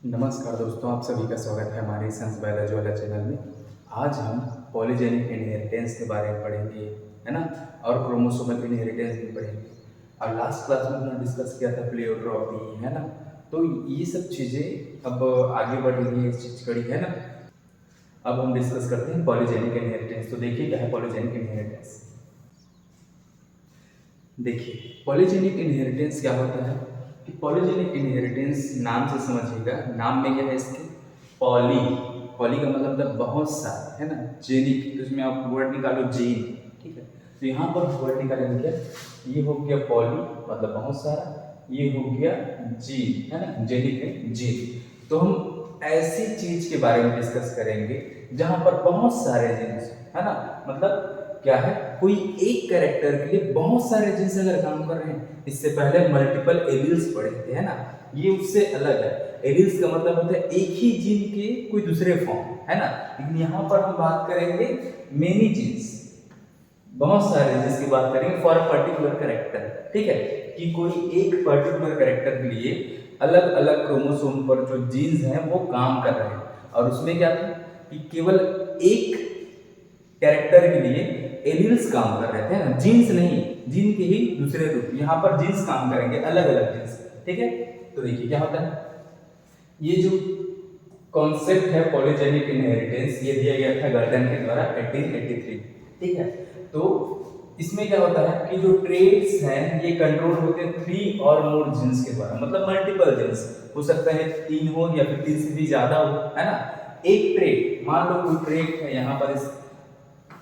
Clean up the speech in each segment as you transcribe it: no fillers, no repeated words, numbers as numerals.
नमस्कार दोस्तों, आप सभी का स्वागत है हमारे साइंस बायोलॉजी वाला चैनल में। आज हम पॉलीजेनिक इनहेरिटेंस के बारे में पढ़ेंगे, है ना। और क्रोमोसोमल इनहेरिटेंस भी पढ़ेंगे। और लास्ट क्लास में हमने डिस्कस किया था प्लेयोट्रॉपी, है ना। तो ये सब चीज़ें अब आगे बढ़ रही है, इस चीज़ कड़ी, है ना। अब हम डिस्कस करते हैं पॉलीजेनिक इनहेरिटेंस। तो देखिए क्या है पॉलीजेनिक इनहेरिटेंस। देखिए पॉलीजेनिक इनहेरिटेंस क्या होता है कि पॉलीजेनिक इनहेरिटेंस नाम से समझिएगा। नाम में क्या है इसके, पॉली। पॉली का मतलब था बहुत सारा, है ना। जेनिक, तो इसमें आप वर्ड निकालो जीन, ठीक है। तो यहाँ पर वर्ड निकालेंगे क्या, ये हो गया पॉली मतलब बहुत सारा, ये हो गया जीन, है ना। जेनिक में जीन। तो हम ऐसी चीज के बारे में डिस्कस करेंगे जहां पर बहुत सारे जीन्स, है ना। मतलब क्या है, कोई एक कैरेक्टर के लिए बहुत सारे जीन्स अगर काम कर रहे हैं। इससे पहले मल्टीपल एलील्स पढ़े थे, है ना। ये उससे अलग है। एलील्स का मतलब होता है एक ही जीन के कोई दूसरे फॉर्म, है ना। लेकिन यहाँ पर हम बात करेंगे मेनी जीन्स, बहुत सारे जिसकी बात करेंगे फॉर अ पर्टिकुलर कैरेक्टर, ठीक है। कि कोई एक पर्टिकुलर कैरेक्टर के लिए अलग अलग क्रोमोसोम पर जो जीन्स हैं वो काम कर रहे हैं। और उसमें क्या था कि केवल एक कैरेक्टर के लिए एलील्स काम कर रहे थे ना, जीन्स नहीं, जीन के ही दूसरे रूप। यहाँ पर जीन्स काम करेंगे, अलग अलग जीन्स, ठीक है। तो देखिए क्या होता है, ये जो कॉन्सेप्ट है पॉलीजेनिक इनहेरिटेंस, ये दिया गया था गर्डन के द्वारा 1883, ठीक है। तो इसमें क्या होता है कि जो ट्रेड्स हैं ये कंट्रोल होते हैं 3 और मोर जीन्स के द्वारा, मतलब मल्टीपल जीन्स। हो सकता है 3 हो या फिर 3 से भी ज्यादा हो, है ना। एक ट्रेड, मान लो कोई ट्रेड है यहाँ पर, इस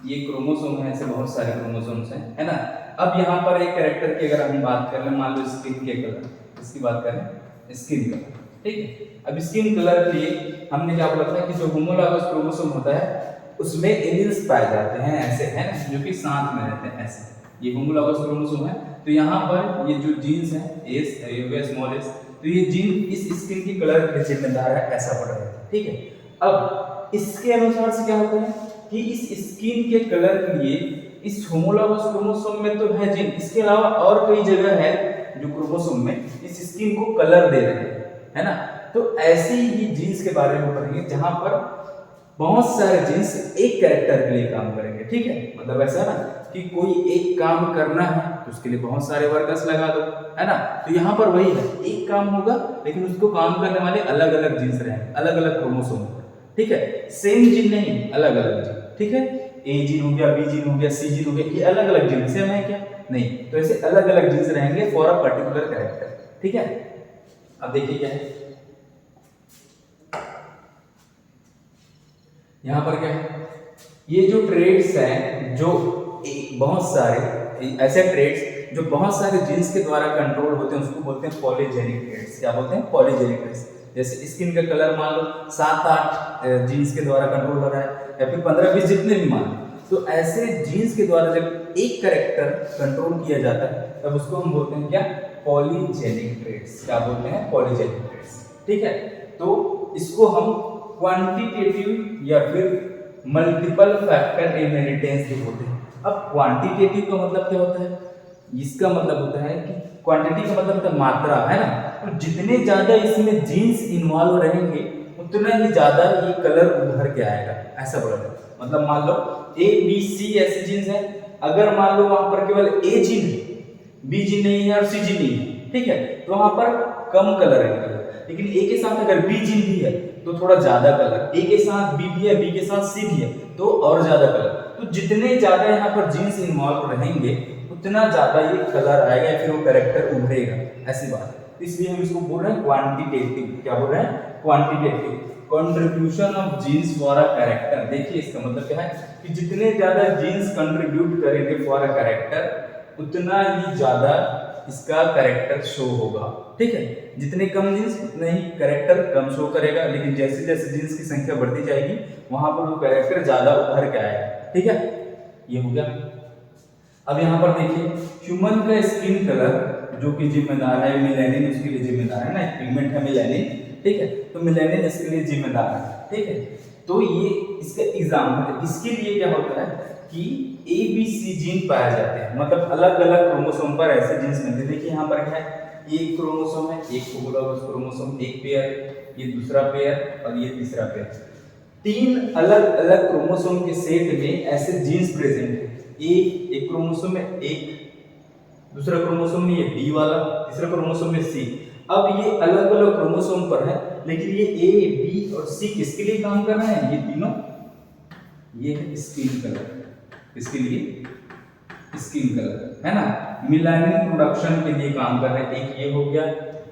ये क्रोमोसोम है, ऐसे बहुत सारे क्रोमोसोम्स हैं, है ना। अब यहाँ पर एक कैरेक्टर की अगर हम बात कर लें, मान लो स्किन के कलर, इसकी बात करें स्किन कलर, ठीक है। अब स्किन कलर के लिए हमने क्या बोला था कि जो होमोलॉगस क्रोमोसोम होता है उसमें एलील्स पाए जाते हैं, ऐसे है ना, जो कि साथ में रहते हैं, ऐसे। ये होमोलॉगस क्रोमोसोम है। तो यहाँ पर ये जो जीन्स हैं एस स्मॉल एस, तो ये जीन इस स्किन की कलर के जिम्मेदार है, ऐसा पढ़ रहे थे, ठीक है। अब इसके अनुसार से क्या होता है कि इस स्किन के कलर के लिए इस होमोलॉगस क्रोमोसोम में तो है जीन, इसके अलावा और कई जगह है जो क्रोमोसोम में इस स्किन को कलर दे रहे हैं, है ना। तो ऐसे ही जीन्स के बारे में पढ़ेंगे जहां पर बहुत सारे जीन्स एक कैरेक्टर के लिए काम करेंगे, ठीक है। मतलब ऐसा ना कि कोई एक काम करना है तो उसके लिए बहुत सारे वर्कर्स लगा दो, है ना। तो यहाँ पर वही है, एक काम होगा लेकिन उसको काम करने वाले अलग अलग जीन्स रहेंगे, अलग अलग क्रोमोसोम, ठीक है। सेम जीन नहीं, अलग अलग जीन, ठीक है। ए जीन हो गया, बी जीन हो गया, सी जीन हो गया, ये अलग अलग जीन, सेम है क्या, नहीं। तो ऐसे अलग अलग जीन्स रहेंगे फॉर अ पर्टिकुलर कैरेक्टर, ठीक है। अब देखिए क्या है, यहां पर क्या है, ये जो ट्रेड्स हैं जो बहुत सारे ऐसे ट्रेड्स जो बहुत सारे जीन्स के द्वारा कंट्रोल होते हैं उसको बोलते हैं पॉलीजेनिक ट्रेड्स। क्या बोलते हैं, पॉलीजेनिक ट्रेड्स। जैसे स्किन का कलर मान लो 7-8 जीन्स के द्वारा कंट्रोल हो रहा है, या फिर 15-20, जितने भी मान लो। तो ऐसे जीन्स के द्वारा जब एक कैरेक्टर कंट्रोल किया जाता है तब उसको हम बोलते हैं क्या, पॉलीजेनिक ट्रेड्स। क्या बोलते हैं, पॉलीजेनिक ट्रेड्स, ठीक है। तो इसको हम क्वांटिटेटिव या फिर मल्टीपल फैक्टर इनहेरिटेंस भी बोलते हैं। अब क्वांटिटेटिव का मतलब क्या होता है, इसका मतलब होता है कि क्वांटिटी का मतलब होता है मात्रा, है ना। तो जितने ज्यादा इसमें जीन्स इन्वॉल्व रहेंगे उतना ही ज्यादा ये कलर उभर के आएगा, ऐसा बोला जाता है। मतलब मान लो ए बी सी ऐसे जीन्स हैं, अगर मान लो वहां पर केवल ए जीन है, बी जीन नहीं है और सी जीन नहीं है, ठीक है, तो वहां पर कम कलर है। लेकिन ए के साथ अगर बी जीन भी है तो थोड़ा ज्यादा कलर, ए के साथ बी भी है, बी के साथ सी भी है तो और ज्यादा कलर। तो जितने ज्यादा यहाँ पर जीन्स इन्वॉल्व रहेंगे उतना ज्यादा ये कलर आएगा या फिर वो कैरेक्टर उभरेगा, ऐसी बात है। तो इसलिए हम इसको बोल रहे हैं क्वांटिटेटिव। क्या बोल रहे हैं, quantitative contribution of genes for a character. देखिए इसका मतलब क्या है कि जितने ज्यादा जीन्स कंट्रीब्यूट करेंगे फॉर अ कैरेक्टर उतना ही ज्यादा इसका कैरेक्टर शो होगा, ठीक है। जितने कम जीन्स उतने ही कैरेक्टर कम शो करेगा, लेकिन जैसे जैसे जीन्स की संख्या बढ़ती जाएगी वहां पर वो कैरेक्टर ज्यादा उभर के आएगा, ठीक है। ये हो गया। अब यहाँ पर देखिए ह्यूमन का स्किन कलर जो कि जिम्मेदार है, मिलेनिन उसके लिए जिम्मेदार है ना, एक पिगमेंट है मिलेनिन, ठीक है। तो मिलेनिन इसके लिए जिम्मेदार है, ठीक है। तो ये इसका एग्जाम्पल है। इसके लिए क्या होता है कि ए बी सी जीन पाए जाते हैं, मतलब अलग अलग क्रोमोसोम पर ऐसे जीन्स मिलते हैं। देखिए यहाँ पर क्या है, एक क्रोमोसोम है, एक होमोलॉगस क्रोमोसोम, एक पेयर, ये दूसरा पेयर और ये तीसरा पेयर। 3 अलग अलग क्रोमोसोम के सेट में ऐसे जीन्स प्रेजेंट है। एक क्रोमोसोम में एक, दूसरा क्रोमोसोम में ये बी वाला, तीसरा क्रोमोसोम में सी। अब ये अलग अलग क्रोमोसोम पर है, लेकिन ये ए, बी और सी किसके लिए काम कर रहे हैं? ये तीनों, ये है स्किन कलर, किसके लिए? स्किन कलर, है ना, मिलानिन प्रोडक्शन के लिए काम कर रहे हैं। एक ये हो गया,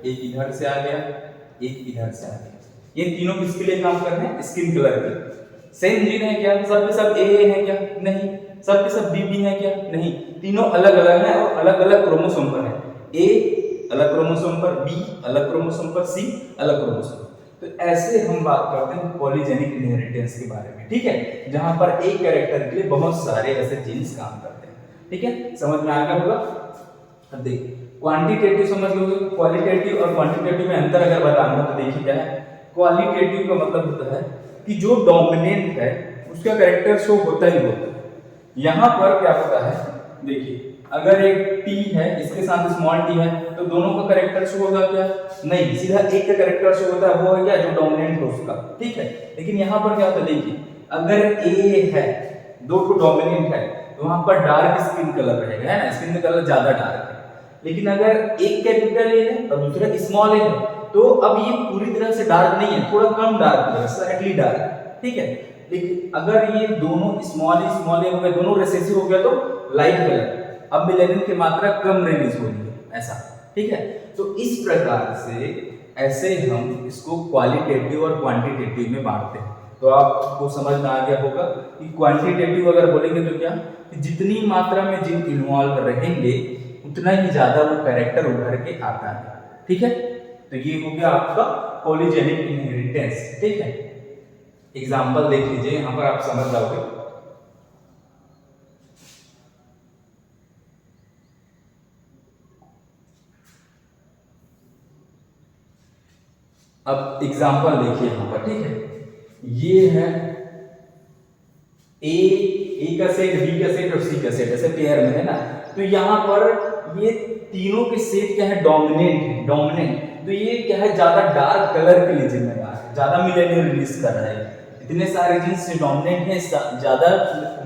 एक इधर से आ गया, एक इधर से आ गया। ये तीनों किसके लिए काम कर रहे हैं? स्किन कलर के। सेम जीन है क्या? सब के सब ए है क्या? नहीं। सब के सब बी है क्या? नहीं। तीनों अलग अलग हैं और अलग अलग क्रोमोसोम पर है। ए अलग क्रोमोसोम पर, बी अलग क्रोमोसोम पर, सी अलग क्रोमोसोम। तो ऐसे हम बात करते हैं पॉलीजेनिक इनहेरिटेंस के बारे में, ठीक है, जहां पर एक कैरेक्टर के लिए बहुत सारे ऐसे जीन्स काम करते हैं। ठीक है, समझ में आ गया होगा। अब देखिए क्वांटिटेटिव समझ लोगे, क्वालिटेटिव और क्वांटिटेटिव में अंतर अगर बताना तो देखिए क्या है। क्वालिटेटिव का मतलब होता है कि जो डोमिनेंट है उसका कैरेक्टर शो होता ही होता है। यहाँ पर क्या होता है, देखिए अगर एक टी है, इसके साथ स्मॉल टी है, तो दोनों का कैरेक्टर शो होगा क्या? नहीं, सीधा एक का कैरेक्टर शो होता है, वो है क्या? जो डोमिनेंट है उसका, ठीक है। लेकिन यहाँ पर क्या होता है, देखिए अगर ए है, दो को डोमिनेंट है, तो वहां पर डार्क स्किन कलर रहेगा, है ना, स्किन कलर ज्यादा डार्क है। लेकिन अगर एक कैपिटल ए है और दूसरा स्मॉल ए है, तो अब ये पूरी तरह से डार्क नहीं है, थोड़ा कम डार्क है, स्लाइटली डार्क, ठीक है। लेकिन अगर ये दोनों स्मॉल ए हो गए, दोनों रिसेसिव हो गया, तो लाइट कलर, अब मेलेनिन की मात्रा कम रिलीज हो रही है, ऐसा, ठीक है। तो इस प्रकार से ऐसे हम इसको क्वालिटेटिव और क्वांटिटेटिव में बांटते हैं। तो आपको समझ में आ गया होगा कि क्वांटिटेटिव अगर बोलेंगे तो क्या, कि जितनी मात्रा में जीन इन्वॉल्व रहेंगे उतना ही ज्यादा वो कैरेक्टर उभर के आता है, ठीक है। तो ये हो गया आपका पॉलीजेनिक इनहेरिटेंस, ठीक है। एग्जांपल देख लीजिए, यहां पर आप समझ जाओगे। अब एग्जांपल देखिए यहां पर, ठीक है। ये है ए का सेट, बी का सेट और सी का सेट, ऐसे पेयर में है ना। तो यहां पर ये तीनों के सेट क्या है? डोमिनेंट है, डोमिनेंट। तो ये क्या है? ज्यादा डार्क कलर के लिए जिम्मेदार है, ज्यादा मेलेनिन रिलीज कर रहा है। इतने सारे जीन्स डोमिनेंट हैं, ज्यादा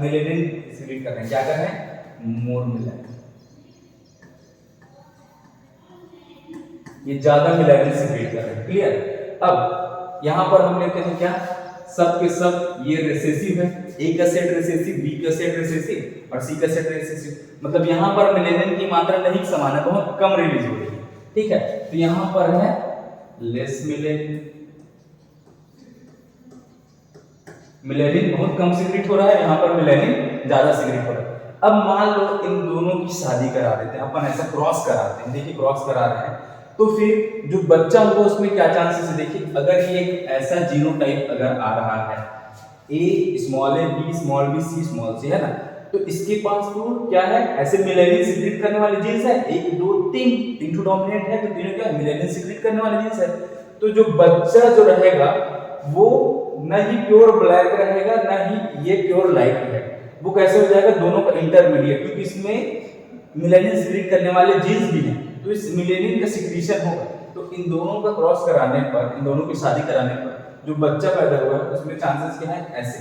मेलेनिन सिक्रीट कर रहे हैं। क्या कर रहे हैं? मोर मेलेनिन, ये ज्यादा मेलेनिन सिक्रीट कर रहे हैं, क्लियर। अब यहां पर हम लेते हैं क्या, सब के सब ये रिसेसिव है, ए का सेट रिसेसिव, बी का सेट रिसेसिव और सी का सेट रिसेसिव। मतलब यहां पर मेलेनिन की मात्रा नहीं समान है, बहुत कम रिलीज हो रही है, ठीक है। तो यहां पर है लेस मेलेनिन, मेलेनिन बहुत कम सिक्रीट हो रहा है, यहां पर मेलेनिन ज्यादा सिक्रीट हो रहा है। अब मान लो इन दोनों की शादी करा देते हैं अपन, ऐसा क्रॉस कराते हैं, देखिए क्रॉस करा रहे हैं, तो फिर जो बच्चा होगा उसमें क्या चांसेस है? देखिए अगर ये एक ऐसा जीनोटाइप अगर आ रहा है, ए स्मॉल ए, B small B, C small C, है ना, तो इसके पास तो क्या है? ऐसे मेलेनिन सिक्रीट करने वाले जीन्स है, 1 2 3, तीन तो डोमिनेंट है, तो तीनों क्या है? मेलेनिन सिक्रीट करने वाले जीन्स है। तो जो बच्चा जो रहेगा वो न ही प्योर ब्लैक रहेगा, न ही ये प्योर लाइट रहेगा, वो कैसे हो जाएगा? दोनों का इंटरमीडिएट, क्योंकि इसमें मेलेनिन सिक्रीट करने वाले जीन्स भी हैं, तो इस मेलेनिन का सिक्रीशन होगा। तो इन दोनों का क्रॉस कराने पर, इन दोनों की शादी कराने पर जो बच्चा पैदा हुआ है उसमें चांसेस क्या है? ऐसे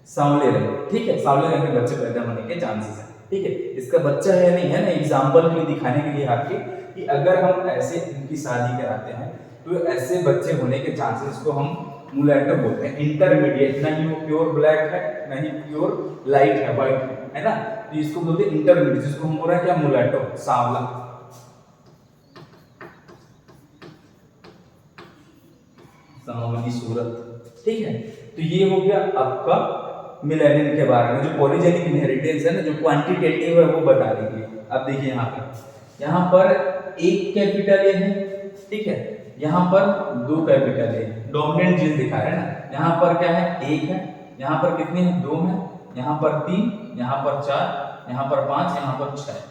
सांवले रंग, ठीक है, सांवले रंग के बच्चे पैदा होने के चांसेस है, ठीक है। इसका बच्चा है नहीं है ना, एग्जांपल के लिए दिखाने के लिए आपके, कि अगर हम ऐसे इनकी शादी कराते हैं तो ऐसे बच्चे होने के चांसेस को हम मुलैटो बोलते हैं, इंटरमीडिएट, ना ही वो प्योर ब्लैक है ना ही प्योर लाइट है, व्हाइट है ना, तो इसको बोलते हैं इंटरमीडिएट, जिसको हम बोल रहे हैं क्या? मुलैटो, सांवला, सांवली सूरत, ठीक है। तो ये हो गया आपका मेलेनिन के बारे में, जो पॉलीजेनिक इनहेरिटेंस है ना, जो क्वांटिटेटिव है वो बता देंगे। अब देखिए यहाँ पर एक कैपिटल ए है, ठीक है, यहाँ पर 2 कैपिटल ए, डोमिनेंट जीन दिखा रहे हैं ना। यहाँ पर क्या है? 1 है, यहाँ पर कितने हैं? 2 है, यहाँ पर 3, यहाँ पर 4, यहाँ पर 5, यहाँ पर 6।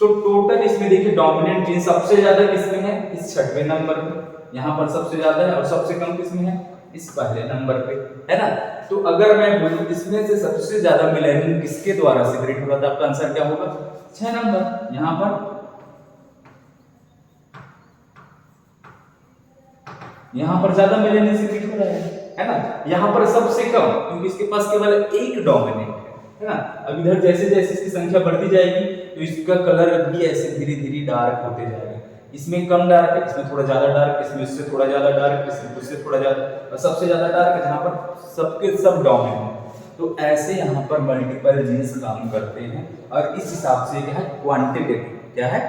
तो टोटल इसमें देखिए डोमिनेंट जीन सबसे ज्यादा किसमें है? इस 6वें नंबर पे, यहाँ पर सबसे ज्यादा है, और सबसे कम किसमें है? इस पहले नंबर पे, है ना। तो अगर मैं बोलूं इसमें से सबसे ज्यादा मेलेनिन किसके द्वारा सिक्रीट हो रहा था, आपका आंसर क्या होगा? 6 नंबर। यहाँ पर ज्यादा मेलेनिन सीक्रेट हो रहा है ना। यहाँ पर सबसे कम, क्योंकि इसके पास केवल एक डोमिनेंट है ना। अब इधर जैसे जैसे इसकी संख्या बढ़ती जाएगी तो इसका कलर भी ऐसे धीरे धीरे डार्क होते जाएगा। इसमें कम डार्क है, इसमें थोड़ा ज्यादा डार्क, इसमें उससे थोड़ा ज्यादा डार्क, इसमें उससे थोड़ा ज्यादा, और सबसे ज्यादा डार्क है जहाँ पर सबके सब डोमिनेंट है। तो ऐसे यहाँ पर मल्टीपल जीन्स काम करते हैं और इस हिसाब से क्या है, क्वांटिटेटिव, क्या है,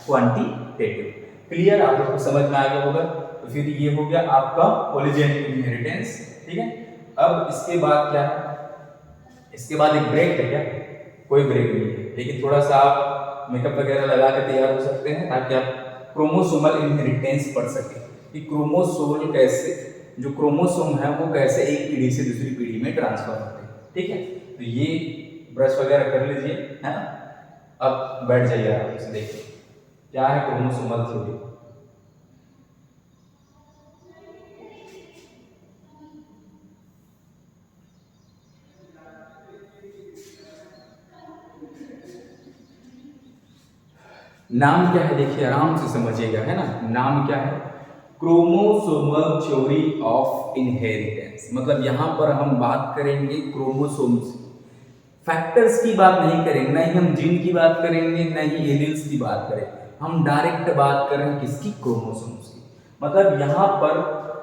क्वांटिटेटिव। क्लियर, आप लोग को समझ में आ गया होगा। तो फिर ये हो गया आपका पॉलीजेनिक इनहेरिटेंस, ठीक है। अब इसके बाद क्या है, इसके बाद एक ब्रेक है क्या, कोई ब्रेक नहीं है, लेकिन थोड़ा सा आप मेकअप वगैरह लगा के तैयार हो सकते हैं ताकि आप क्रोमोसोमल इनहेरिटेंस पढ़ सकें कि क्रोमोसोम कैसे, जो क्रोमोसोम है वो कैसे एक पीढ़ी से दूसरी पीढ़ी में ट्रांसफर होते हैं, ठीक है। तो ये ब्रश वगैरह कर लीजिए, है ना। अब बैठ जाइए आराम से, देखिए क्या है क्रोमोसोमल थ्योरी। नाम क्या है, देखिए आराम से समझिएगा, है ना। नाम क्या है, क्रोमोसोमल थ्योरी ऑफ इनहेरिटेंस। मतलब यहाँ पर हम बात करेंगे क्रोमोसोम्स, फैक्टर्स की बात नहीं करेंगे, ना ही हम जीन की बात करेंगे, ना ही एलील्स की बात करेंगे। हम डायरेक्ट बात करें किसकी, क्रोमोसोम्स की। मतलब यहाँ पर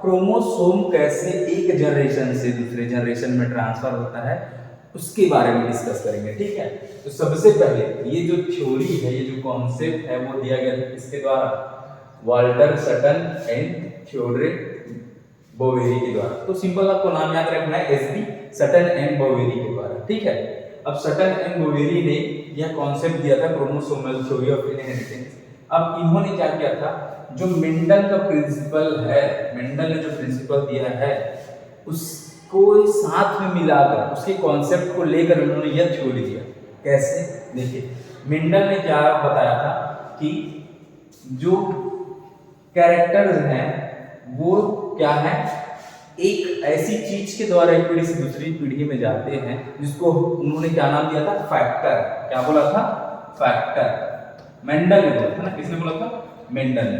क्रोमोसोम कैसे एक जनरेशन से दूसरे जनरेशन में ट्रांसफर होता है उसके बारे में डिस्कस करेंगे, ठीक है। तो सबसे पहले ये जो थ्योरी है, ये जो कॉन्सेप्ट है वो दिया गया था किसके द्वारा, Walter Sutton and Theodore Boveri के द्वारा। तो सिंपल आपको नाम याद रखना है, एसबी सटन एंड बोवेरी के द्वारा, ठीक है। अब सटन एंड बोवेरी ने यह कॉन्सेप्ट दिया था क्रोमोसोमल थ्योरी ऑफ इनहेरिटेंस। अब इन्होंने क्या किया था, जो मेंडल का प्रिंसिपल है, मेंडल ने जो प्रिंसिपल दिया है उसको साथ में मिलाकर, उसके कॉन्सेप्ट को लेकर उन्होंने यह थ्योरी दिया। कैसे, देखिए मेंडल ने क्या बताया था कि जो कैरेक्टर्स हैं वो क्या है, एक ऐसी चीज के द्वारा एक पीढ़ी से दूसरी पीढ़ी में जाते हैं जिसको उन्होंने क्या नाम दिया था, फैक्टर। क्या बोला था, फैक्टर। मेंडल ने बोला था ना, किसने बोला था, मेंडल ने।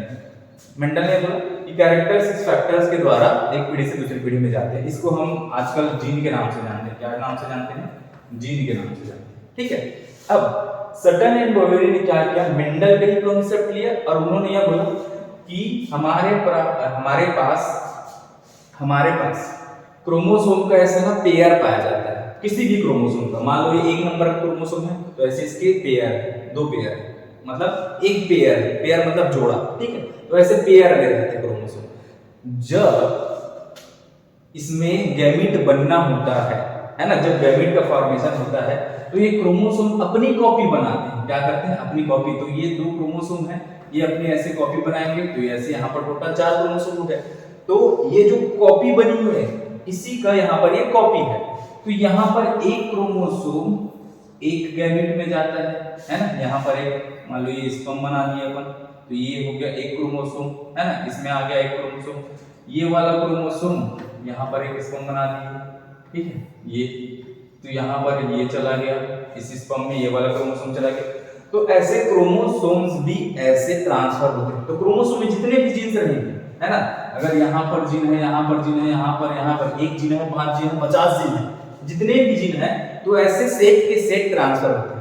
मेंडल ने बोला कि कैरेक्टर्स इस फैक्टर्स के द्वारा एक पीढ़ी से दूसरी पीढ़ी में जाते हैं। इसको हम आजकल जीन के नाम से जानते हैं। क्या नाम से जानते हैं, जीन के नाम से जानते हैं, ठीक है। अब सटन एंड बोवेरी ने क्या किया, मेंडल का ही कॉन्सेप्ट लिया और उन्होंने यह बोला कि हमारे पास क्रोमोसोम का ऐसा ना पेयर पाया जाता है, किसी भी क्रोमोसोम का। मान लो ये एक नंबर का क्रोमोसोम है तो ऐसे इसके पेयर है, दो पेयर है, मतलब एक पेयर है, पेयर मतलब जोड़ा, ठीक है। तो ऐसे पेयर में रहते हैं क्रोमोसोम। जब इसमें गैमीट बनना होता है ना, जब गैमीट का फॉर्मेशन होता है तो ये क्रोमोसोम अपनी कॉपी बनाते हैं। क्या करते हैं, अपनी कॉपी। तो ये दो क्रोमोसोम है, ये अपनी ऐसे कॉपी बनाएंगे तो ये ऐसे यहाँ पर टोटल 4 क्रोमोसोम हो गए। तो ये जो कॉपी बनी हुई है इसी का यहाँ पर ये कॉपी है। तो यहाँ पर एक क्रोमोसोम एक गैमीट में जाता है ना। यहाँ पर एक मान लो ये स्पर्म बना दिया अपन, तो ये हो गया एक क्रोमोसोम, है ना। इसमें आ गया एक क्रोमोसोम, ये वाला क्रोमोसोम यहाँ पर एक स्पर्म बना दिया, ठीक है। ये तो यहाँ पर ये चला गया, इस स्पर्म में ये वाला क्रोमोसोम चला गया। तो ऐसे क्रोमोसोम्स भी ऐसे ट्रांसफर होते हैं। तो क्रोमोसोम में जितने भी जीन्स रहेंगे, है ना, अगर यहाँ पर जीन है, यहाँ पर जीन है, यहाँ पर एक जीन है, 5 जीन है, 50 जीन है, जितने भी जीन है तो ऐसे सेट के सेट ट्रांसफर होते हैं।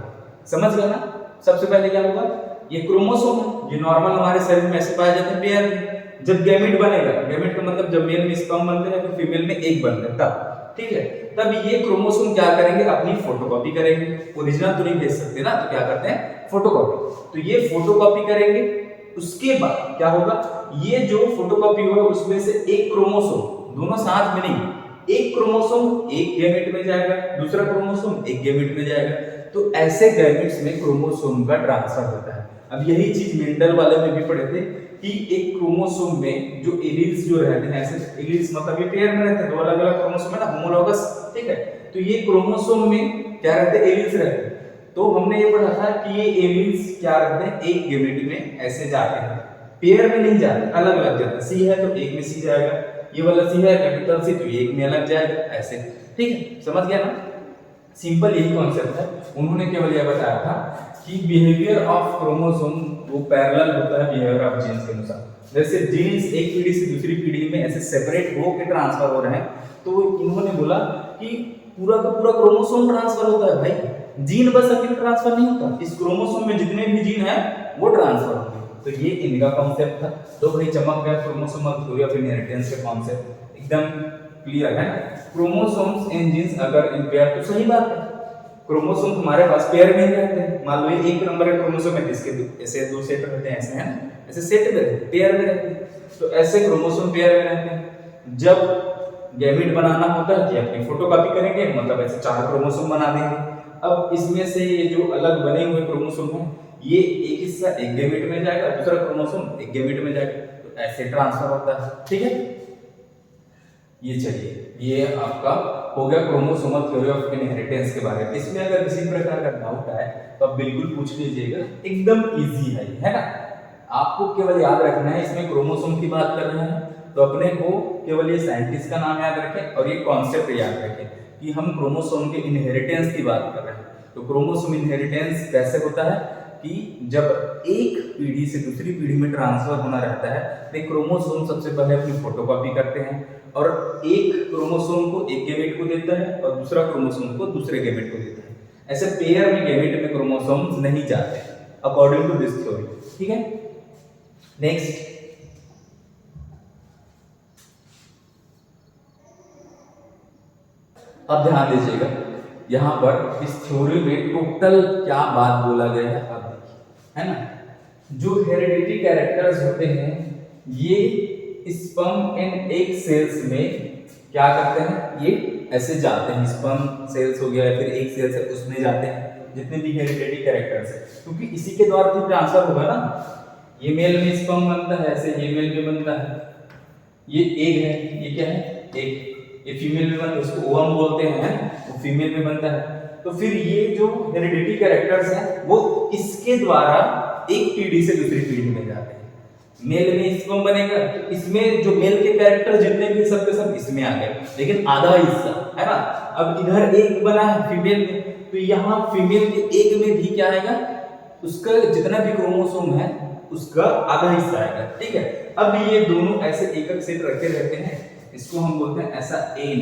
समझ गए ना। सबसे पहले क्या होगा, ये क्रोमोसोम है, ये नॉर्मल हमारे शरीर में ऐसे पाए जाते हैं पेयर में। जब गैमीट बनेगा, गैमीट का मतलब जब मेल में स्पर्म बनते हैं तो फीमेल में एग बनते हैं तब, ठीक है। तब ये क्रोमोसोम क्या करेंगे, अपनी फोटोकॉपी करेंगे। ओरिजिनल तो नहीं भेज सकते ना, तो क्या करते हैं, फोटोकॉपी। तो ये फोटोकॉपी करेंगे, उसके बाद क्या होगा, ये जो फोटोकॉपी होगा उसमें से एक क्रोमोसोम, दोनों साथ में नहीं, एक क्रोमोसोम एक गैमेट में जाएगा, दूसरा क्रोमोसोम एक गैमेट में जाएगा। तो ऐसे गैमेट्स में क्रोमोसोम का ट्रांसफर होता है। अब यही चीज मेंडल वाले में भी पढ़े थे कि एक क्रोमोसोम में जो एलील्स जो रहते हैं, ऐसे एलील्स मतलब ये पेयर में रहते हैं, दो अलग अलग क्रोमोसोम है ना, होमोलॉगस, ठीक है। तो ये क्रोमोसोम में क्या रहते हैं, एलील्स रहते हैं। तो हमने ये पढ़ा था कि ये एलील्स क्या रहते हैं, एक गैमेट में ऐसे जाते हैं, पेयर में नहीं जाते, अलग अलग जाते हैं। सी है तो एक में सी जाएगा, ये वाला सी है कैपिटल सी, तो ये एक में अलग जाएगा, ऐसे, ठीक है। समझ गया ना, सिंपल यही कॉन्सेप्ट है। उन्होंने केवल यह बताया था कि बिहेवियर ऑफ क्रोमोसोम वो पैरेलल होता है बिहेवियर ऑफ जीन्स के अनुसार। जैसे जीन्स एक पीढ़ी से दूसरी पीढ़ी में ऐसे सेपरेट हो के ट्रांसफर हो रहे हैं, तो इन्होंने बोला कि पूरा का पूरा क्रोमोसोम ट्रांसफर होता है भाई, जीन बस अकेले ट्रांसफर नहीं होता, इस क्रोमोसोम में जितने भी जीन है वो ट्रांसफर होंगे। तो ये इनका कॉन्सेप्ट था। तो भाई चमक गया क्रोमोसोमल थ्योरी ऑफ इनहेरिटेंस के कॉन्सेप्ट, एकदम क्लियर है ना। क्रोमोसोम्स एंड जीन्स अगर इन पेयर, तो सही बात है, क्रोमोसोम हमारे पास पेयर में ही रहते हैं। मान लो एक नंबर का क्रोमोसोम है, इसके ऐसे दो सेट रहते हैं, ऐसे है ना, ऐसे सेट में रहते हैं, पेयर में रहते हैं। तो ऐसे क्रोमोसोम पेयर में रहते हैं। जब गैमीट बनाना होता है कि अपनी फोटोकॉपी करेंगे, मतलब ऐसे 4 क्रोमोसोम बना देंगे। अब इसमें से ये जो अलग बने हुए क्रोमोसोम हैं, ये एक हिस्सा एक गैमीट में जाएगा, दूसरा क्रोमोसोम एक गैमीट में जाएगा, तो ऐसे ट्रांसफर होता है। ठीक है, ये चलिए, ये आपका हो गया क्रोमोसोमल थ्योरी ऑफ इनहेरिटेंस के बारे में। इसमें अगर किसी प्रकार का डाउट है तो आप बिल्कुल पूछ लीजिएगा, एकदम इजी है ना। आपको केवल याद रखना है, इसमें क्रोमोसोम की बात कर रहे हैं तो अपने को केवल ये साइंटिस्ट का नाम याद रखें और ये कॉन्सेप्ट याद रखें कि हम क्रोमोसोम के इनहेरिटेंस की बात कर रहे हैं। तो क्रोमोसोम इनहेरिटेंस कैसे होता है कि जब एक पीढ़ी से दूसरी पीढ़ी में ट्रांसफर होना रहता है, तो क्रोमोसोम सबसे पहले अपनी फोटोकॉपी करते हैं और एक क्रोमोसोम को एक गैमेट को देता है और दूसरा क्रोमोसोम को दूसरे गैमेट को देता है। ऐसे पेयर में गैमेट में क्रोमोसोम्स नहीं जाते अकॉर्डिंग टू दिस थ्योरी। ठीक है, नेक्स्ट अब ध्यान दीजिएगा, यहां पर इस थ्योरी में टोटल क्या बात बोला गया है अब देखिए, है ना। जो हेरिडिटी कैरेक्टर्स होते हैं ये स्पर्म एंड एग सेल्स में क्या करते हैं, ये ऐसे जाते हैं, स्पर्म सेल्स हो गया या फिर एग सेल्स है उसमें जाते हैं जितने भी हेरिडिटी कैरेक्टर्स है, क्योंकि इसी के द्वारा तो ट्रांसफर होगा ना। ये मेल में स्पर्म बनता है, ऐसे ये मेल में बनता है, ये एग है, ये क्या है एग, ये फीमेल में बनता है, इसको ओवम बोलते हैं, वो फीमेल में बनता है। तो फिर ये जो हेरिडिटी कैरेक्टर्स हैं वो इसके द्वारा एक पीढ़ी से दूसरी पीढ़ी में जाते हैं। मेल में स्पर्म बनेगा, इसमें जो मेल के कैरेक्टर जितने भी सब के सब इसमें आ गए, लेकिन आधा हिस्सा है ना। अब इधर एग बना है फीमेल में, तो यहाँ फीमेल के एग में भी क्या आएगा, उसका जितना भी क्रोमोसोम है उसका आधा हिस्सा आएगा। ठीक है, अब ये दोनों ऐसे एक एक सेट रखे रहते हैं, इसको हम बोलते हैं ऐसा एन,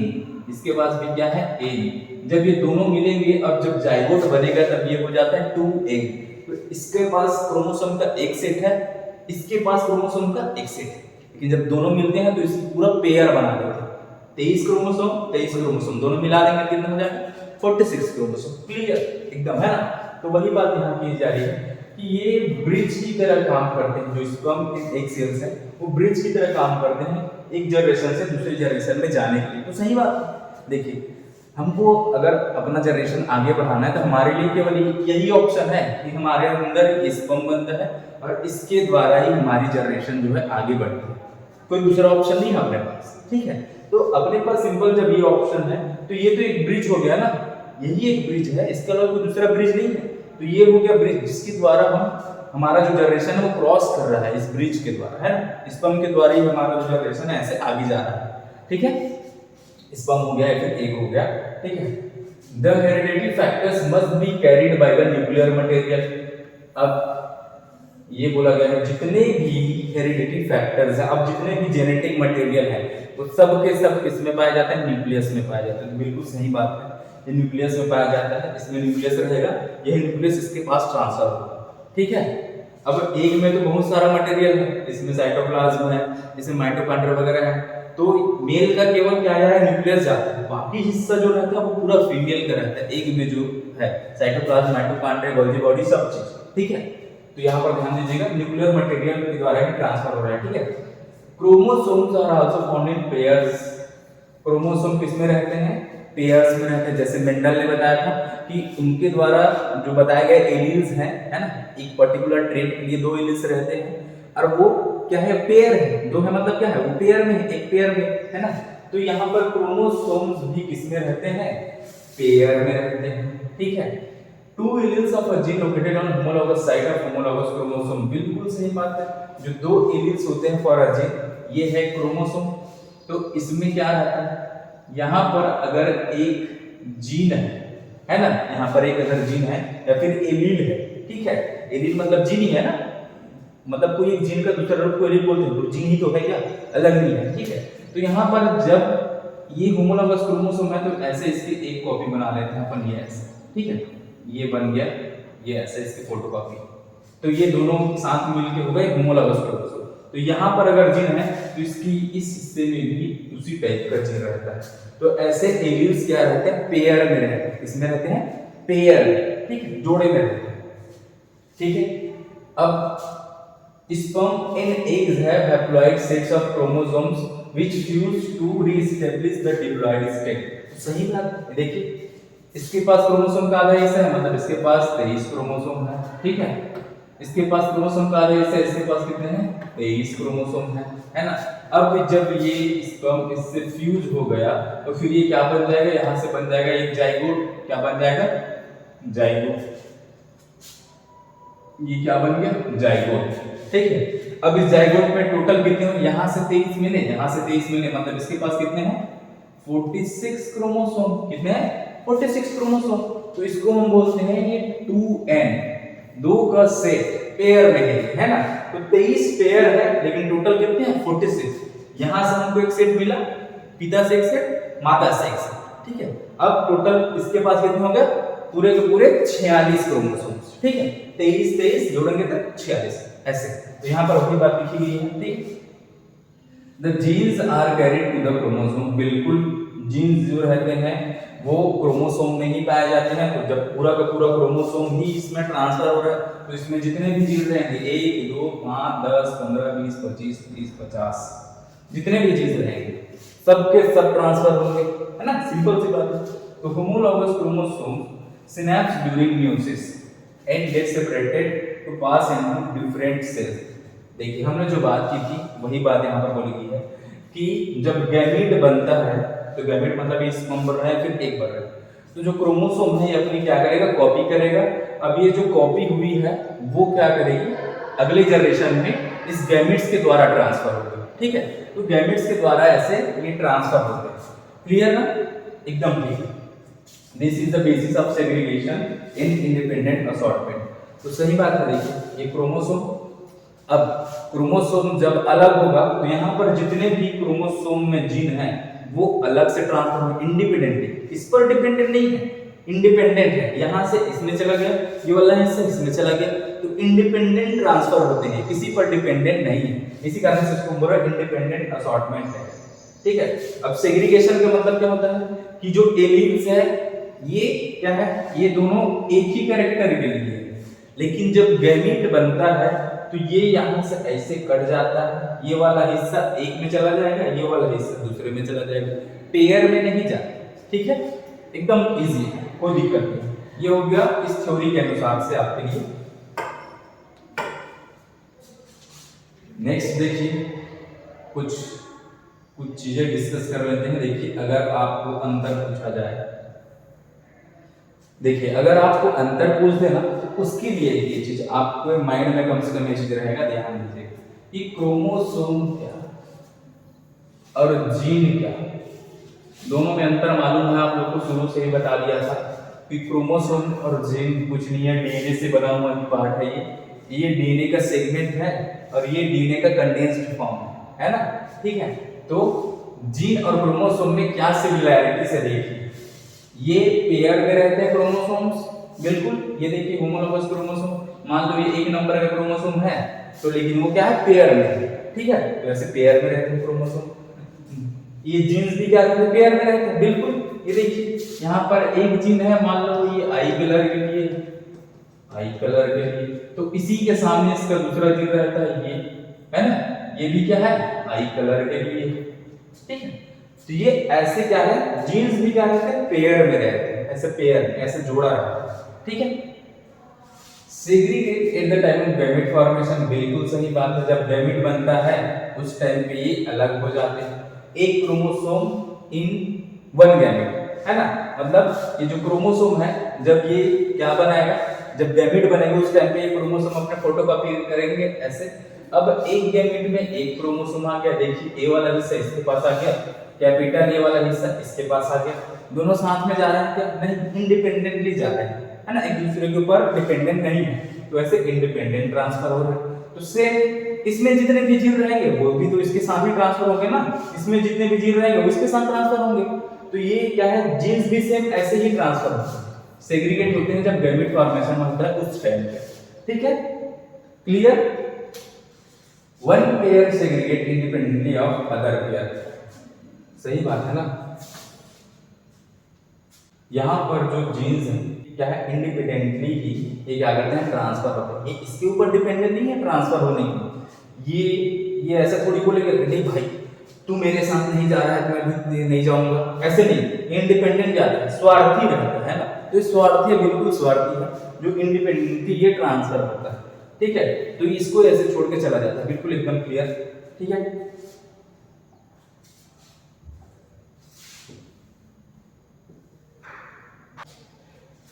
इसके पास भी क्या है एन। जब ये दोनों मिलेंगे और जब जाइगोट बनेगा तब ये हो जाता है 2 एन। तो इसके पास क्रोमोसोम का एक सेट है, इसके पास क्रोमोसोम का एक सेट है, लेकिन जब दोनों मिलते हैं तो इसकी पूरा पेयर बना देते हैं। 23 क्रोमोसोम 23 क्रोमोसोम दोनों मिला देंगे कितना हो जाएगा 46 क्रोमोसोम। क्लियर एकदम, है ना। तो वही बात यहाँ की जा रही है कि ये ब्रिज की तरह काम करते हैं, जो स्पर्म एंड एग सेल्स है वो ब्रिज की तरह काम करते हैं एक जनरेशन से दूसरी जनरेशन में जाने के लिए। तो सही बात है, देखिए हमको अगर अपना जनरेशन आगे बढ़ाना है तो हमारे लिए केवल यही ऑप्शन है कि हमारे अंदर स्पर्म बनता है और इसके द्वारा ही हमारी जनरेशन जो है आगे बढ़ती है, कोई दूसरा ऑप्शन नहीं है अपने पास। ठीक है, तो अपने पास सिंपल जब ये ऑप्शन है तो ये तो एक ब्रिज हो गया ना, यही एक ब्रिज है, इसके अलावा कोई दूसरा ब्रिज नहीं है। तो ये हो गया ब्रिज जिसके द्वारा हम हमारा जो जनरेशन है वो क्रॉस कर रहा है इस ब्रिज के द्वारा, है ना। स्पर्म के द्वारा ही हमारा जो जनरेशन है ऐसे आगे जा रहा है। ठीक है, स्पर्म हो गया या फिर एग हो गया। ठीक है, the heredity factors must be carried by the nuclear material. अब ये बोला गया है जितने भी हेरिडिटी फैक्टर्स हैं, अब जितने भी जेनेटिक मटेरियल है वो सब के सब इसमें पाए जाते हैं, न्यूक्लियस में पाए जाते हैं। तो बिल्कुल सही बात है, ये न्यूक्लियस में पाया जाता है, इसमें न्यूक्लियस रहेगा, यही न्यूक्लियस इसके पास ट्रांसफर होगा। ठीक है, अब एग में तो बहुत सारा मटेरियल है, इसमें साइटोप्लाज्म है, इसमें माइटोकॉन्ड्रिया वगैरह है, तो मेल का केवल क्या है न्यूक्लियस जाता है, बाकी हिस्सा जो रहता है वो पूरा फीमेल का रहता है एग में जो है साइटोप्लाज्म, माइटोकॉन्ड्रिया, गोल्गी बॉडी सब चीज। ठीक है, तो यहाँ पर ध्यान दीजिएगा न्यूक्लियर मटेरियल के द्वारा ही ट्रांसफर हो रहा है। ठीक है, chromosomes are also found in pairs. Chromosome किसमें रहते हैं, पेयर्स में रहते हैं। जैसे मेंडल ने बताया था कि उनके द्वारा जो बताए गए एलील्स हैं, है ना, एक पर्टिकुलर ट्रेट के लिए 2 एलील्स रहते हैं और वो क्या है पेयर है, 2 है मतलब क्या है वो पेयर में है, एक पेयर में, है ना। तो यहाँ पर क्रोमोसोम्स भी किसमें रहते हैं, पेयर में रहते हैं। ठीक है, 2 alleles of a gene located on homologous site of homologous chromosome. बिल्कुल सही बात है, जो 2 एलील्स होते हैं फॉर अ जीन, ये है क्रोमोसोम। तो इसमें क्या रहता है, यहाँ पर अगर एक जीन है ना, यहाँ पर एक अगर जीन है या फिर एलील है, ठीक है, एलील मतलब जीन ही है ना, मतलब कोई एक जीन का दूसरा रूप को एलील बोलते हैं, तो जीन ही तो है क्या, अलग नहीं है, ठीक है। तो यहाँ पर जब ये होमोलॉगस क्रोमोसोम है तो ऐसे इसकी एक कॉपी बना लेते हैं अपन, ये ऐसे, ठीक है, ये बन गया, ये ऐसे इसकी फोटोकॉपी, तो ये दोनों साथ मिलके हो गए होमोलॉगस क्रोमोसोम। तो यहाँ पर अगर जीन है तो इसकी इस हिस्से में भी उसी टाइप का जीन रहता है। तो ऐसे एलील्स क्या रहते हैं, पेयर में रहते हैं, इसमें रहते हैं पेयर में, ठीक है, जोड़े में रहते हैं, ठीक है। अब sperm in eggs have haploid sets of chromosomes which fuse to re-establish the diploid state। तो सही बात है, देखिए इसके पास क्रोमोसोम का आधा हिस्सा है, मतलब इसके पास 23 क्रोमोसोम है, ठीक है। इसके पास क्रोमोसोम का आधा हिस्सा है, इसके पास कितने हैं, 23 क्रोमोसोम है ना। अब जब ये स्पर्म इससे फ्यूज हो गया तो फिर ये क्या बन जाएगा, यहां से बन जाएगा एक जाइगोट, क्या बन जाएगा, जाइगोट, ये क्या बन गया, जाइगोट, ठीक है। अब इस जाइगोट में टोटल कितने हैं, यहां से 23 मिले, यहां से 23 मिले, मतलब इसके पास कितने हैं, 46 क्रोमोसोम, कितने हैं, 46 क्रोमोसोम। तो इसको हम बोलते हैं ये 2n, दो का सेट पेयर में है ना। तो 23 पेयर है लेकिन टोटल कितने हैं, 46। यहां से हमको एक सेट मिला, पिता से एक सेट, माता से एक सेट, ठीक है। अब टोटल इसके पास कितने हो गए, पूरे के पूरे 46 क्रोमोसोम्स, ठीक है। 23 23 जोड़ेंगे तो 46 ऐसे। तो यहाँ पर वही बात लिखी गई है, ठीक। The genes are carried to the chromosome, बिल्कुल जीन्स जो रहते हैं वो क्रोमोसोम में ही पाए जाते हैं। तो जब पूरा का पूरा क्रोमोसोम ही इसमें ट्रांसफर हो रहा है तो इसमें जितने भी जीन रहेंगे 1 2 5 10 15 20 25 30 50 जितने भी जीन रहेंगे सबके सब ट्रांसफर होंगे, है ना, सिंपल सी बात है। तो homologous chromosome synapse during meiosis and get separated to pass into different cells। देखिए हमने जो बात की थी वही बात यहाँ पर बोली गई है कि जब गैमीट बनता है तो गैमीट मतलब ये स्पर्म बन रहा है फिर एग बन रहा है, तो जो क्रोमोसोम है ये अपनी क्या करेगा, कॉपी करेगा। अब ये जो कॉपी हुई है वो क्या करेगी, अगले जनरेशन में इस गैमीट्स के द्वारा ट्रांसफर होगी, ठीक है। तो गैमीट्स के द्वारा ऐसे ये ट्रांसफर होते हैं, क्लियर ना, एकदम clear. This is the basis of segregation in independent assortment. तो सही बात है, देखिए ये क्रोमोसोम, अब क्रोमोसोम जब अलग होगा तो यहाँ पर जितने भी क्रोमोसोम में जीन है वो अलग से ट्रांसफर होंगे इंडिपेंडेंटली, इस पर डिपेंडेंट नहीं है, इंडिपेंडेंट है। यहाँ से इसमें चला गया, ये वाला हिस्सा इसमें चला गया, तो इंडिपेंडेंट ट्रांसफर होते हैं, किसी पर डिपेंडेंट नहीं है। इसी कारण से इसको बोला इंडिपेंडेंट असॉर्टमेंट है, ठीक है। अब सेग्रीगेशन का मतलब क्या होता है कि जो एलील्स है ये क्या है, ये दोनों एक ही कैरेक्टर के लिए है, लेकिन जब गैमीट बनता है तो ये यहाँ से ऐसे कट जाता है, ये वाला हिस्सा एक में चला जाएगा, ये वाला हिस्सा दूसरे में चला जाएगा, पेयर में नहीं जाता, ठीक है, एकदम इजी है, कोई दिक्कत नहीं। ये हो गया इस थ्योरी के अनुसार से आपके लिए। नेक्स्ट देखिए कुछ चीजें डिस्कस कर लेते हैं। देखिए अगर आपको अंतर पूछा जाए, देखिए अगर आपको अंतर पूछ देना तो उसके लिए ये चीज आपके माइंड में कम से कम ये चीज रहेगा, ध्यान दीजिए कि क्रोमोसोम क्या और जीन क्या, दोनों में अंतर मालूम है। आप लोग को शुरू से ही बता दिया था कि क्रोमोसोम और जीन कुछ नहीं है, डीएनए से बना हुआ पार्ट है। ये डीएनए का सेगमेंट है और ये डीएनए का कंडेंस्ड फॉर्म है ना, ठीक है। तो जीन और क्रोमोसोम में क्या सिमिलैरिटी से देखिए, ये पेयर में रहते हैं क्रोमोसोम्स, बिल्कुल। ये देखिए होमोलॉगस क्रोमोसोम, मान लो ये एक नंबर का क्रोमोसोम है तो लेकिन वो क्या है, पेयर में है, ठीक है। तो ऐसे पेयर में रहते हैं क्रोमोसोम। ये जीन्स भी क्या करते हैं, पेयर में रहते हैं, बिल्कुल। ये देखिए यहाँ पर एक जीन है, मान लो ये आई कलर के लिए, आई कलर के लिए, तो इसी के सामने इसका दूसरा जीन रहता है, ये है ना, ये भी क्या है, आई कलर के लिए, ठीक है। तो ये ऐसे क्या है, जीन्स भी क्या रहते हैं, पेयर में रहते हैं, ऐसे पेयर में ऐसे जोड़ा रहता है, ठीक है। Segregate at the time of gamete formation, बिल्कुल सही बात है। जब गैमेट बनता है उस टाइम पे ये अलग हो जाते हैं, एक क्रोमोसोम इन वन गैमेट, है ना। मतलब ये जो क्रोमोसोम है जब ये क्या बनाएगा, जब गैमेट बनेगा उस टाइम पे ये क्रोमोसोम अपने फोटोकॉपी करेंगे ऐसे। अब एक गैमेट में एक क्रोमोसोम आ गया, देखिए ए वाला हिस्सा इसके पास आ गया, कैपिटल ए वाला हिस्सा इसके पास आ गया, दोनों साथ में जा रहे हैं क्या, नहीं, इंडिपेंडेंटली जा रहे हैं, है ना, एक दूसरे के ऊपर डिपेंडेंट नहीं है, तो ऐसे इंडिपेंडेंट ट्रांसफर हो रहा है। तो सेम इसमें जितने भी जीव रहेंगे वो भी तो इसके साथ ही ट्रांसफर होंगे ना, इसमें जितने भी जीव रहेंगे वो इसके साथ ट्रांसफर होंगे। तो ये क्या है, जीन्स भी सेम ऐसे ही ट्रांसफर होते हैं, सेग्रीगेट होते हैं जब गैमेट फॉर्मेशन होता है उस टाइम पे। ठीक है, clear. One pair segregate independently of other pair, सही बात है ना। यहाँ पर जो जीन्स है क्या है, इंडिपेंडेंटली ही ये क्या करते हैं, ट्रांसफर होते हैं। ये इसके ऊपर डिपेंडेंट नहीं है ट्रांसफर होने की। ये ऐसा थोड़ी बोलेगा नहीं भाई तू मेरे साथ नहीं जा रहा है तो मैं भी नहीं जाऊंगा, ऐसे नहीं। इंडिपेंडेंट जाता है, स्वार्थी रहता है ना, तो स्वार्थी है, बिल्कुल स्वार्थी है जो इंडिपेंडेंटली ये ट्रांसफर होता है। ठीक है, तो इसको ऐसे छोड़ के चला जाता है, बिल्कुल एकदम क्लियर। ठीक है,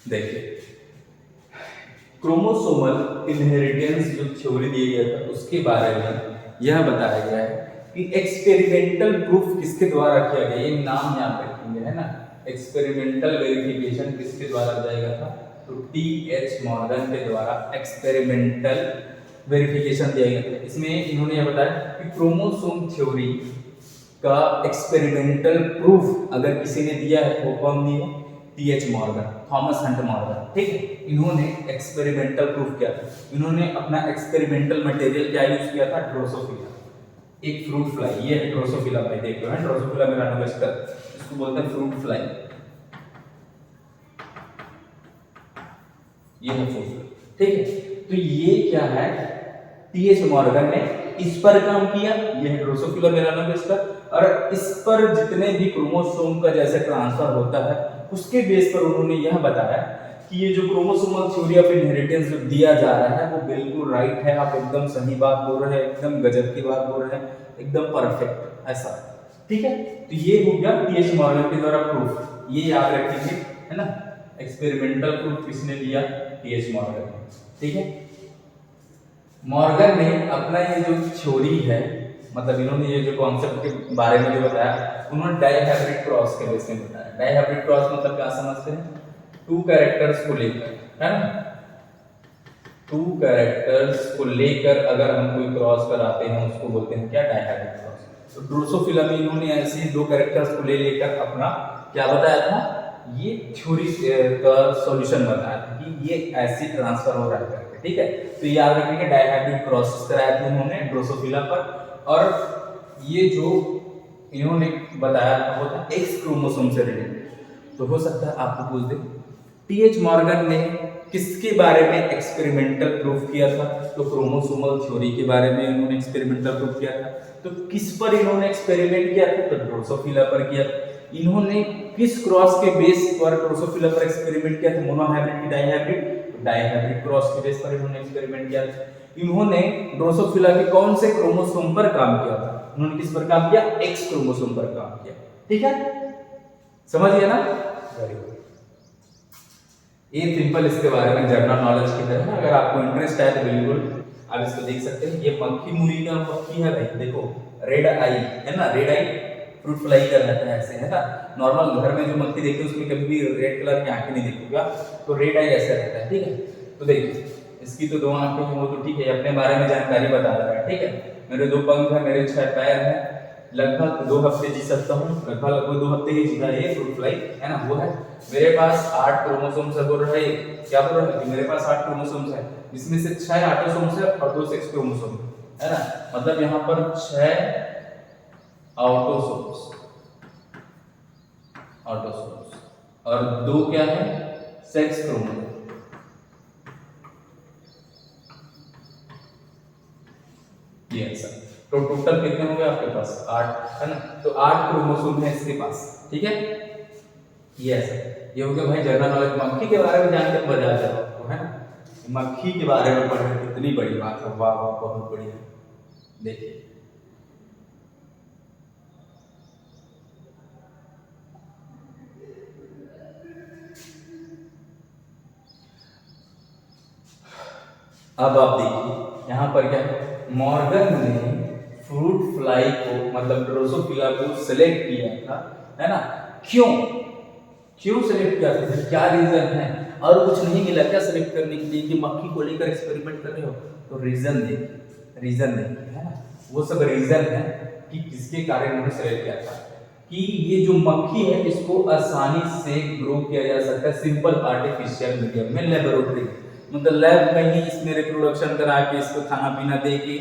देखिए क्रोमोसोमल इनहेरिटेंस जो थ्योरी दी गई है उसके बारे में यह बताया गया है कि एक्सपेरिमेंटल प्रूफ किसके द्वारा किया गया, ये नाम यहाँ पे रखेंगे है ना। एक्सपेरिमेंटल वेरिफिकेशन किसके द्वारा किया गया था, तो टी.एच. मॉर्गन के द्वारा एक्सपेरिमेंटल वेरिफिकेशन दिया गया था। इसमें इन्होंने यह बताया कि क्रोमोसोम थ्योरी का एक्सपेरिमेंटल प्रूफ अगर किसी ने दिया है वो कौन दिया, TH. Morgan, Thomas Hunt Morgan. ठीक है, इन्होंने एक्सपेरिमेंटल प्रूफ किया था। इन्होंने अपना एक्सपेरिमेंटल मटेरियल क्या यूज किया था, ड्रोसोफिला, एक फ्रूट फ्लाई। ये है ड्रोसोफिला, भाई देख लो है ड्रोसोफिला मेलानोगास्टर, इसको बोलते हैं फ्रूट फ्लाई। ये है फ्रूट, ठीक है। तो ये क्या है, टी.एच. मॉर्गन ने इस पर काम किया, ये है ड्रोसोफिला मेलानोगास्टर, और इस पर जितने भी क्रोमोसोम का जैसे ट्रांसफर होता है उसके बेस पर उन्होंने यह बताया कि ये जो क्रोमोसोमल थ्योरी ऑफ इनहेरिटेंस जो दिया जा रहा है वो बिल्कुल राइट है। आप एकदम सही बात बोल रहे हैं, एकदम गजब की बात बोल रहे हैं, एकदम परफेक्ट ऐसा। ठीक है, तो ये हो गया टी.एच. मॉर्गन के द्वारा प्रूफ, ये याद रखिए है ना। एक्सपेरिमेंटल प्रूफ किसने दिया, टी.एच. मॉर्गन ने। ठीक है, मॉर्गन ने अपना ये जो थ्योरी है, मतलब इन्होंने ये जो कॉन्सेप्ट के बारे में जो बताया, उन्होंने डायहाइब्रिड क्रॉस के बेस में बताया। डायहाइब्रिड क्रॉस मतलब क्या समझते हैं, टू कैरेक्टर्स को लेकर, है ना, टू कैरेक्टर्स को लेकर अगर हम कोई क्रॉस कराते हैं उसको बोलते हैं क्या, डायहाइब्रिड क्रॉस। तो ड्रोसोफिला में इन्होंने ऐसे दो कैरेक्टर्स को ले लेकर अपना क्या बताया था, ये थ्योरी का सॉल्यूशन बताया था कि ये ऐसे ट्रांसफर हो रहा है करके। ठीक है, तो याद रखिए डायहाइब्रिड क्रॉस कराया था उन्होंने ड्रोसोफिला पर, और ये जो इन्होंने बताया था वो था एक्स क्रोमोसोम से रिलेटेड। तो हो सकता है आपको पूछ दे टी.एच. मॉर्गन ने किसके बारे में एक्सपेरिमेंटल प्रूफ किया था, तो क्रोमोसोमल थ्योरी के बारे में इन्होंने एक्सपेरिमेंटल प्रूफ किया था। तो किस पर इन्होंने एक्सपेरिमेंट किया था, तो ड्रोसोफिला पर किया। इन्होंने किस क्रॉस के बेस पर ड्रोसोफिला पर एक्सपेरिमेंट किया था, मोनोहाइब्रिड की डायहाइब्रिड, तो डायहाइब्रिड क्रॉस के बेस पर इन्होंने एक्सपेरिमेंट किया था। इन्होंने ड्रोसोफिला के कौन से क्रोमोसोम पर काम किया था, उन्होंने किस पर काम किया, एक्स क्रोमोसोम पर काम किया। ठीक है, समझ गया ना, वेरी गुड। ये सिंपल इसके बारे में जनरल नॉलेज की तरह है, अगर आपको इंटरेस्ट है तो बिल्कुल आप इसको देख सकते हैं। ये मक्खी मुर्गी का मक्खी है भाई, देखो रेड आई है ना, रेड आई फ्रूट फ्लाई कर रहता है ऐसे, है ना। नॉर्मल घर में जो मक्खी देखते हैं उसमें कभी भी रेड कलर की आंखें नहीं देखोगे, तो रेड आई ऐसा रहता है। ठीक है, तो देखिए इसकी तो दो आंखें हैं, वो तो ठीक है, अपने बारे में जानकारी बता रहा है। ठीक है, मेरे दो पंख है, मेरे 6 पैर है, लगभग 2 हफ्ते जी सकता हूँ, लगभग 2 हफ्ते ही जीता है फ्रूट फ्लाई, है ना, वो है। मेरे पास 8 क्रोमोसोम्स है, बोल रहा है क्या बोल रहा है कि मेरे पास 8 क्रोमोसोम्स है, जिसमें से 6 ऑटोसोम्स है और 2 सेक्स क्रोमोसोम है ना, मतलब यहाँ पर 6 ऑटोसोम्स और 2 क्या है, सेक्स क्रोमोसोम। ये आंसर। तो टोटल कितने हो गए आपके पास, 8 है ना, तो 8 क्रोमोसोम है इसके पास। ठीक है, ये ऐसा, ये हो गया भाई जनरल नॉलेज। मक्खी के बारे में जान के मजा आ जाएगा आपको, है ना, मक्खी के बारे में पढ़ना कितनी बड़ी बात है, वाह वाह बहुत बढ़िया। देखिए अब आप देखिए यहाँ पर क्या है, मॉर्गन ने फ्रूट फ्लाई को मतलब ड्रोसोफिला को सिलेक्ट किया था, है ना। क्यों सिलेक्ट किया था, क्या रीजन है, और कुछ नहीं मिला क्या सिलेक्ट करने के लिए कि मक्खी को लेकर एक्सपेरिमेंट कर रहे हो, तो रीजन देखिए रीजन देखिए, है ना, वो सब रीजन है कि किसके कारण उन्होंने सेलेक्ट किया था कि ये जो मक्खी है इसको आसानी से ग्रो किया जा सकता है सिंपल आर्टिफिशियल मीडियम में, लेबोरेटरी मतलब लैब में ही इसमें रिप्रोडक्शन करा के इसको खाना पीना दे के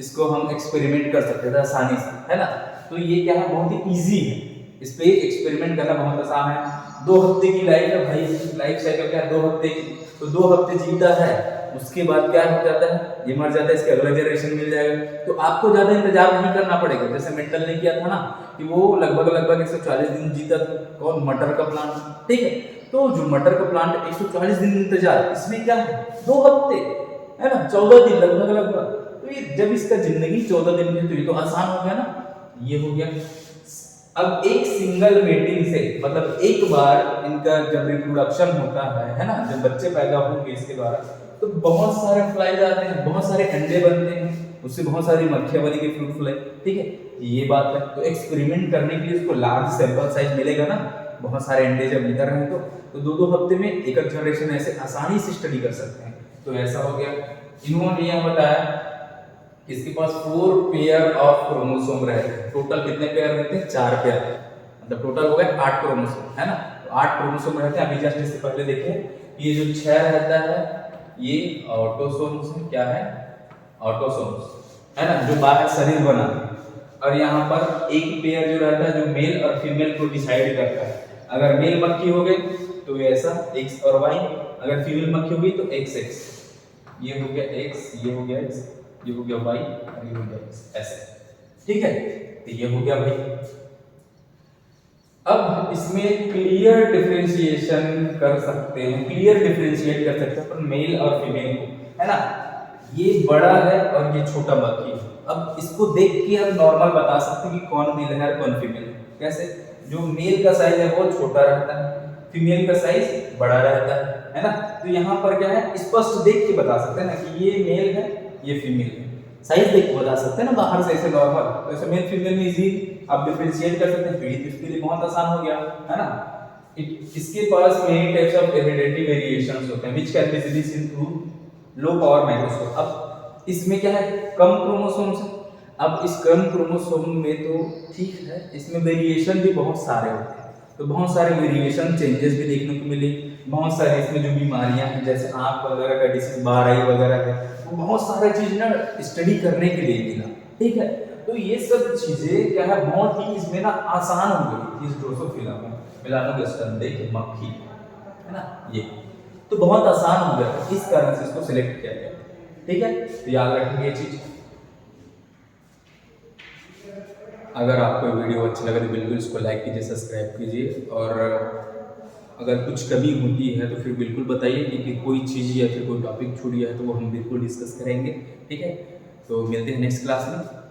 इसको हम एक्सपेरिमेंट कर सकते थे आसानी से, है ना। तो ये क्या है, बहुत ही ईजी है, इस पे एक्सपेरिमेंट करना बहुत आसान है। 2 हफ्ते की लाइफ है भाई, लाइफ साइकिल क्या है 2 हफ्ते की, तो 2 हफ्ते जीता है, उसके बाद क्या हो जाता है, ये मर जाता है, इसके अगला जनरेशन मिल जाएगा। तो आपको ज्यादा इंतजार नहीं करना पड़ेगा, जैसे मेंटल ने किया था ना कि वो लगभग 140 दिन जीता था, कौन, मटर का प्लांट, ठीक है। तो जो मटर का प्लांट 140 दिन इंतजार, इसमें क्या है 2 हफ्ते, है ना, 14 दिन लगभग। तो ये जब इसका जिंदगी 14 दिन में, तो ये तो आसान हो गया ना, ये हो गया। अब एक सिंगल मेटिंग से, मतलब एक बार इनका जब रिप्रोडक्शन होता है ना, जब बच्चे पैदा होंगे इसके द्वारा, तो बहुत सारे फ्लाइज आते हैं, बहुत सारे अंडे बनते हैं, उससे बहुत सारी मक्खियां बनेगी, फ्रूट फ्लाई, ठीक है, ये बात है। तो एक्सपेरिमेंट करने के लिए इसको लार्ज सैंपल साइज मिलेगा ना, बहुत सारे अंडे जब निकल रहे हैं तो 2-2 हफ्ते में एक जनरेशन ऐसे आसानी से स्टडी कर सकते हैं। तो ऐसा हो गया। इन्होंने यह बताया इसके पास 4 पेयर ऑफ क्रोमोसोम रहते हैं। टोटल कितने पेयर रहते हैं, 4 पेयर, मतलब टोटल हो गए 8 क्रोमोसोम, है ना। तो 8 क्रोमोसोम रहते हैं। अभी जस्ट इससे पहले देखें, ये जो 6 रहता है ये ऑटोसोम्स है, क्या है, ऑटोसोम्स, है ना, जो बाहर शरीर बनाते हैं। और यहाँ पर एक पेयर जो रहता है जो मेल और फीमेल को डिसाइड करता है। अगर मेल मक्खी हो गई तो ऐसा एक्स और वाई, अगर फीमेल मक्खी होगी तो एक्स एक्स, ये हो गया एक्स, ये हो गया एक्स, ये हो गया वाई और ये हो गया एक्स, ऐसे, ठीक है। तो ये हो गया भाई। अब इसमें क्लियर डिफरेंशिएशन कर सकते हैं, क्लियर डिफरेंशिएट कर सकते हैं अपन मेल और फीमेल को, है ना। ये बड़ा है और ये छोटा मक्खी है। अब इसको देख के हम नॉर्मल बता सकते हैं कि कौन मेल है और कौन फीमेल है। कैसे, जो मेल का साइज है वो छोटा रहता है, फीमेल का साइज बड़ा रहता है ना। तो यहाँ पर क्या है, स्पष्ट देख के बता सकते हैं ना कि ये मेल है ये फीमेल है, साइज देख के बता सकते हैं ना बाहर से, ऐसे नॉर्मल। तो ऐसे मेल फीमेल में इजी आप डिफरेंशिएट कर सकते हैं, तो ये इसके लिए बहुत आसान हो गया, है ना। इसके पास many types of hereditary variations होते हैं which can be seen through low power microscope. अब इसमें क्या है, कम क्रोमोसोम्स है। अब इस कम क्रोमोसोम में तो ठीक है, इसमें वेरिएशन भी बहुत सारे होते हैं, तो बहुत सारे वेरिएशन चेंजेस भी देखने को मिले। बहुत सारे इसमें जो बीमारियां हैं जैसे आंख वगैरह का डिसीज, बाराई वगैरह है, वो बहुत सारा चीज ना स्टडी करने के लिए मिला, ठीक है। तो ये सब चीजें क्या है, बहुत ही इसमें ना आसान हो गई इस ड्रोसोफिला में, मेलानोगास्टर्म देखिए मक्खी, है ना, ये तो बहुत आसान हो गया, इस कारण से इसको सिलेक्ट किया गया, ठीक है। तो याद रखेंगे ये चीज। अगर आपको वीडियो अच्छा लगे तो बिल्कुल इसको लाइक कीजिए, सब्सक्राइब कीजिए, और अगर कुछ कमी होती है तो फिर बिल्कुल बताइए कि कोई चीज़ या फिर कोई टॉपिक छूट गया है तो वो हम बिल्कुल डिस्कस करेंगे, ठीक है। तो मिलते हैं नेक्स्ट क्लास में।